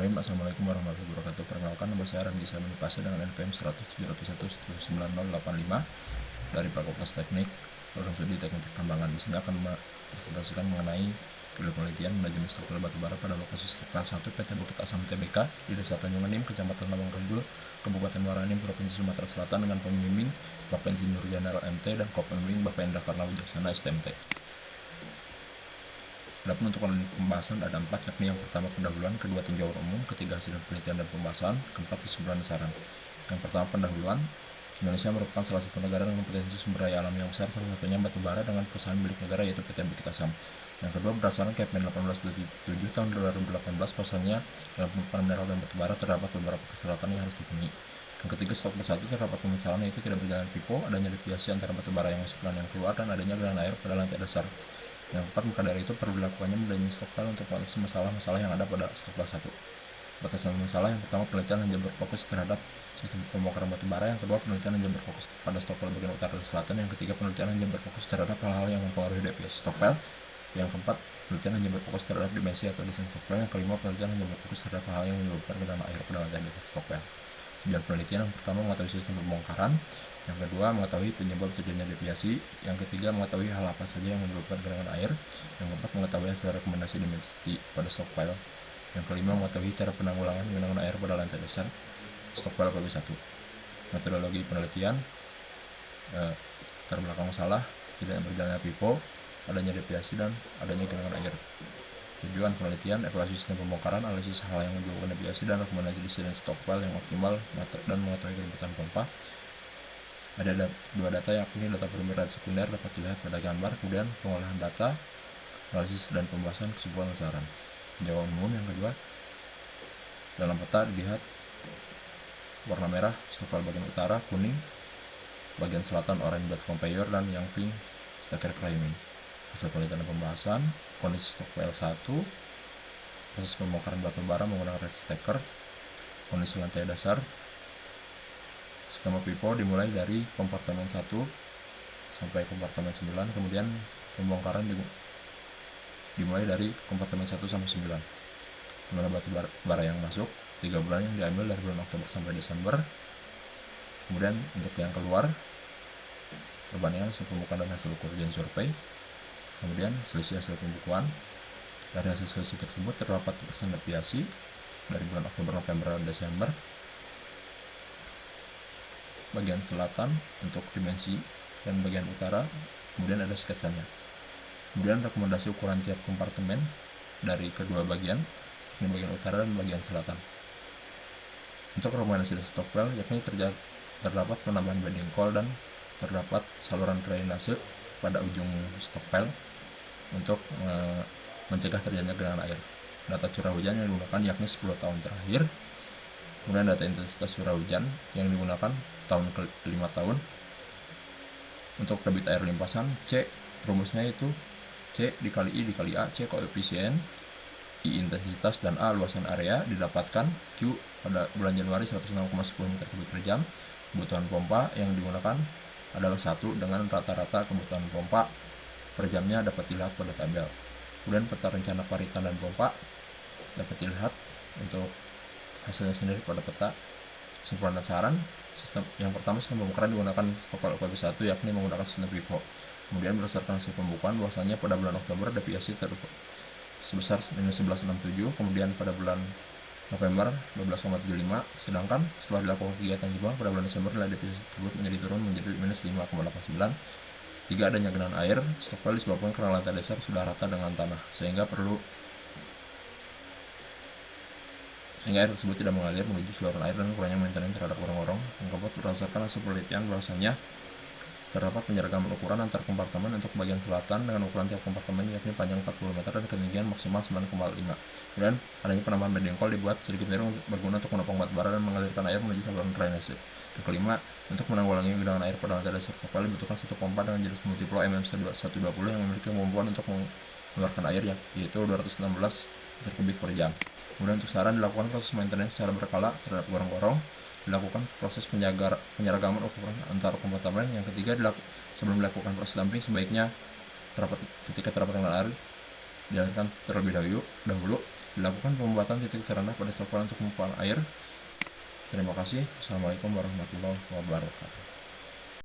Bismillahirrahmanirrahim. Assalamualaikum warahmatullahi wabarakatuh. Perkenalkan, nama saya Ramji Samanipasa dengan NPM 10701199085 dari Fakultas Teknik Program Studi Teknik Pertambangan. Di sini akan mempresentasikan mengenai penelitian manajemen struktur batubara pada lokasi kelas 1 PT Bukit Asam Tbk di Desa Tanjung Enim, Kecamatan Lawang Kidul, Kabupaten Muara Enim, Provinsi Sumatera Selatan dengan pembimbing Bapak Insinyur Jenderal MT dan co-pembimbing Bapak Endra Karna Wijaksana STMT. Adapun untuk pembahasan ada 4, yakni yang pertama pendahuluan, kedua tinjauan umum, ketiga hasil penelitian dan pembahasan, keempat kesimpulan saran. Yang pertama pendahuluan, Indonesia merupakan salah satu negara dengan potensi sumber daya alam yang besar, salah satunya batubara dengan perusahaan milik negara yaitu PT Bukit Asam. Yang kedua, berdasarkan Kepmen 1827 tahun 2018, pasalnya dalam pengembangan mineral dan batubara terdapat beberapa persyaratan yang harus dipenuhi. Yang ketiga, stok bersatu terdapat permasalahan yaitu tidak berjalan pipo, adanya deviasi antara batubara yang masuk dan yang keluar, dan adanya genangan air pada lantai dasar. Yang keempat, maka dari itu perlu dilakukannya manajemen stockpile untuk mengatasi masalah-masalah yang ada pada stok kelas 1. Batasan masalah yang pertama, penelitian hanya berfokus terhadap sistem pembongkaran batubara. Yang kedua, penelitian hanya berfokus pada stockpile bagian utara dan selatan. Yang ketiga, penelitian hanya berfokus terhadap hal-hal yang mempengaruhi deviasi stockpile. Yang keempat, penelitian hanya berfokus terhadap dimensi atau desain stockpile. Yang kelima, penelitian hanya berfokus terhadap hal yang menyebabkan genangan air pada lantai dasar stockpile. Tujuan penelitian yang pertama, mengetahui sistem pembongkaran. Yang kedua, mengetahui penyebab terjadinya deviasi. Yang ketiga, mengetahui hal apa saja yang menyebabkan genangan air. Yang keempat, mengetahui hasil rekomendasi dimensi pada stockpile. Yang kelima, mengetahui cara penanggulangan genangan air pada lantai dasar stockpile KB1. Metodologi penelitian, terbelakang salah, tidak berjalannya pipo, adanya deviasi, dan adanya genangan air. Tujuan penelitian, evaluasi sistem pembongkaran, analisis hal yang menyebabkan deviasi, dan rekomendasi desain stockpile yang optimal, dan mengetahui kelembutan pompa. Ada dua data, yakni data primer dan sekunder, dapat dilihat pada gambar. Kemudian pengolahan data, analisis dan pembahasan, kesimpulan saran. Tinjauan umum yang kedua, dalam peta dilihat warna merah stockpile bagian utara, kuning bagian selatan, oranye bed conveyor, dan yang pink stacker climbing. Hasil penelitian dan pembahasan, kondisi stockpile 1, proses pembongkaran batubara menggunakan red stacker, kondisi lantai dasar, skema pipo dimulai dari kompartemen 1 sampai kompartemen 9, kemudian pembongkaran dimulai dari kompartemen 1 sampai 9. Jumlah batubara yang masuk 3 bulan yang diambil dari bulan Oktober sampai Desember. Kemudian untuk yang keluar, perbandingan hasil pembukaan dan hasil ukur jen survei. Kemudian selisih hasil pembukuan. Dari hasil selisih tersebut terdapat persen deviasi dari bulan Oktober, November, dan Desember. Bagian selatan untuk dimensi dan bagian utara, kemudian ada sketsanya. Kemudian rekomendasi ukuran tiap kompartemen dari kedua bagian, ini bagian utara dan bagian selatan. Untuk rekomendasi stockpile, yakni terdapat penambahan bedding coil dan terdapat saluran drainase pada ujung stockpile untuk mencegah terjadinya genangan air. Data curah hujan yang digunakan yakni 10 tahun terakhir. Kemudian data intensitas curah hujan yang digunakan tahun ke 5 tahun. Untuk debit air limpasan, C rumusnya itu C dikali I dikali A. C koefisien, I intensitas, dan A luasan area. Didapatkan Q pada bulan Januari 106,10 meter kubik per jam. Kebutuhan pompa yang digunakan adalah 1 dengan rata-rata kebutuhan pompa per jamnya dapat dilihat pada tabel. Kemudian peta rencana paritan dan pompa dapat dilihat untuk hasilnya sendiri pada peta. Kesimpulan dan saran, sistem yang pertama, sistem pembongkaran digunakan stockpile KB1 yakni menggunakan sistem pipo. Kemudian berdasarkan hasil pembukuan, bahwasanya pada bulan Oktober deviasi sebesar minus 11,67, kemudian pada bulan November 12,75, sedangkan setelah dilakukan kegiatan timbang pada bulan Desember nilai deviasi tersebut menjadi turun menjadi minus 5,89. 3. Adanya genangan air stockpile disebabkan karena lantai dasar sudah rata dengan tanah, sehingga air tersebut tidak mengalir menuju saluran air dan kurangnya maintenance terhadap gorong-gorong. Yang keempat, berdasarkan hasil penelitian bahwasanya terdapat penyeragaman ukuran antar kompartemen untuk bagian selatan dengan ukuran tiap kompartemen yakni panjang 40 meter dan ketinggian maksimal 9,5. Kemudian adanya penambahan bedding coil dibuat sedikit miring berguna untuk menopang batubara dan mengalirkan air menuju saluran drainase. Yang kelima, untuk menanggulangi genangan air pada lantai dasar stockpile dibutuhkan satu pompa dengan jenis multiplo MM120 yang memiliki kemampuan untuk mengeluarkan air yaitu 216 meter kubik per jam. Kemudian untuk saran, dilakukan proses maintenance secara berkala terhadap gorong-gorong. Dilakukan proses penyeragaman ukuran antar kompartemen. Yang ketiga, sebelum dilakukan proses dumping sebaiknya ketika terdapat genangan air dialirkan terlebih dahulu. Dilakukan pembuatan titik terendah pada stoper untuk pemompan air. Terima kasih. Assalamualaikum warahmatullahi wabarakatuh.